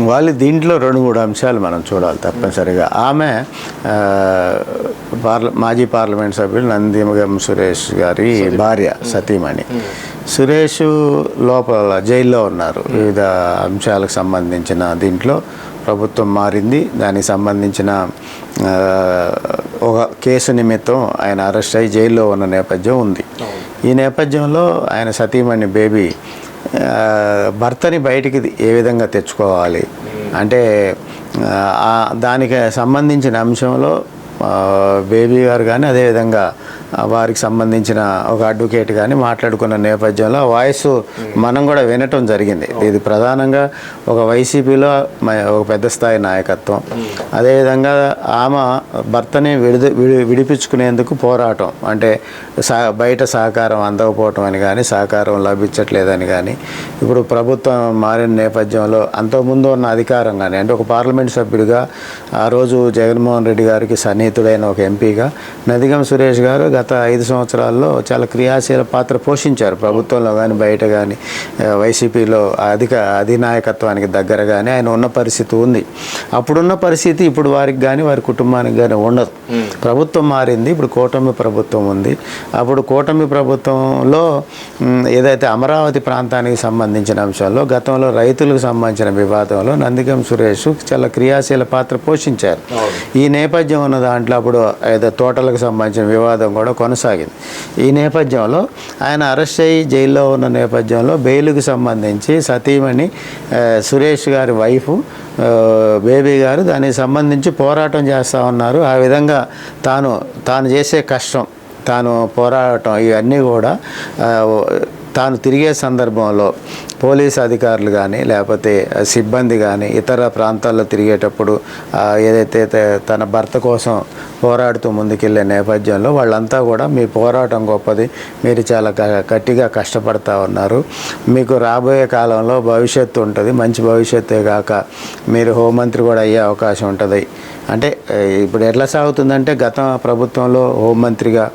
వాళ్ళు దీంట్లో 2-3 అంశాలు మనం చూడాలి తప్పనిసరిగా. ఆమె మాజీ పార్లమెంట్ సభ్యులు నందిగం సురేష్ గారి భార్య సతీమణి. సురేష్ లోపల జైల్లో ఉన్నారు. వివిధ అంశాలకు సంబంధించిన దీంట్లో ప్రభుత్వం మారింది. దానికి సంబంధించిన ఒక కేసు నిమిత్తం ఆయన అరెస్ట్ అయ్యి జైల్లో ఉన్న నేపథ్యం ఉంది. ఈ నేపథ్యంలో ఆయన సతీమణి బేబీ భర్తని బయటికి ఏ విధంగా తెచ్చుకోవాలి అంటే దానికి సంబంధించిన అంశంలో బేబీ గారు కానీ అదేవిధంగా వారికి సంబంధించిన ఒక అడ్వకేట్ కానీ మాట్లాడుకున్న నేపథ్యంలో వాయిస్ మనం కూడా వినటం జరిగింది. ఇది ప్రధానంగా ఒక వైసీపీలో ఒక పెద్ద స్థాయి నాయకత్వం, అదేవిధంగా ఆమె భర్తని విడిపించుకునేందుకు పోరాటం, అంటే బయట సహకారం అందకపోవటం అని కానీ సహకారం లభించట్లేదని కానీ ఇప్పుడు ప్రభుత్వం మారిన నేపథ్యంలో అంతకుముందు ఉన్న అధికారం కానీ అంటే ఒక పార్లమెంట్ సభ్యుడిగా ఆ రోజు జగన్మోహన్ రెడ్డి గారికి సన్నిహితుడైన ఒక ఎంపీగా నందిగం సురేష్ గారు గత 5 సంవత్సరాల్లో చాలా క్రియాశీల పాత్ర పోషించారు. ప్రభుత్వంలో కానీ బయట కానీ వైసీపీలో అధినాయకత్వానికి దగ్గరగానే ఆయన ఉన్న పరిస్థితి ఉంది. అప్పుడున్న పరిస్థితి ఇప్పుడు వారికి కానీ వారి కుటుంబానికి కానీ ఉండదు. ప్రభుత్వం మారింది, ఇప్పుడు కూటమి ప్రభుత్వం ఉంది. అప్పుడు కూటమి ప్రభుత్వంలో ఏదైతే అమరావతి ప్రాంతానికి సంబంధించిన అంశాల్లో గతంలో రైతులకు సంబంధించిన వివాదంలో నందిగం సురేష్ చాలా క్రియాశీల పాత్ర పోషించారు. ఈ నేపథ్యం ఉన్న దాంట్లో అప్పుడు ఏదో తోటలకు సంబంధించిన వివాదం కూడా కొనసాగింది. ఈ నేపథ్యంలో ఆయన అరెస్ట్ అయ్యి జైల్లో ఉన్న నేపథ్యంలో బెయిల్కి సంబంధించి సతీమణి సురేష్ గారి వైఫ్ బేబీ గారు దానికి సంబంధించి పోరాటం చేస్తూ ఉన్నారు. ఆ విధంగా తాను చేసే కష్టం, తాను పోరాటం ఇవన్నీ కూడా తాను తిరిగే సందర్భంలో పోలీసు అధికారులు కానీ లేకపోతే సిబ్బంది కానీ ఇతర ప్రాంతాల్లో తిరిగేటప్పుడు ఏదైతే తన భర్త కోసం పోరాడుతూ ముందుకెళ్ళే నేపథ్యంలో వాళ్ళంతా కూడా మీ పోరాటం గొప్పది, మీరు చాలా గట్టిగా కష్టపడతా ఉన్నారు, మీకు రాబోయే కాలంలో భవిష్యత్తు ఉంటుంది, మంచి భవిష్యత్తే కాక మీరు హోంమంత్రి కూడా అయ్యే అవకాశం ఉంటుంది. అంటే ఇప్పుడు ఎట్లా సాగుతుందంటే గత ప్రభుత్వంలో హోంమంత్రిగా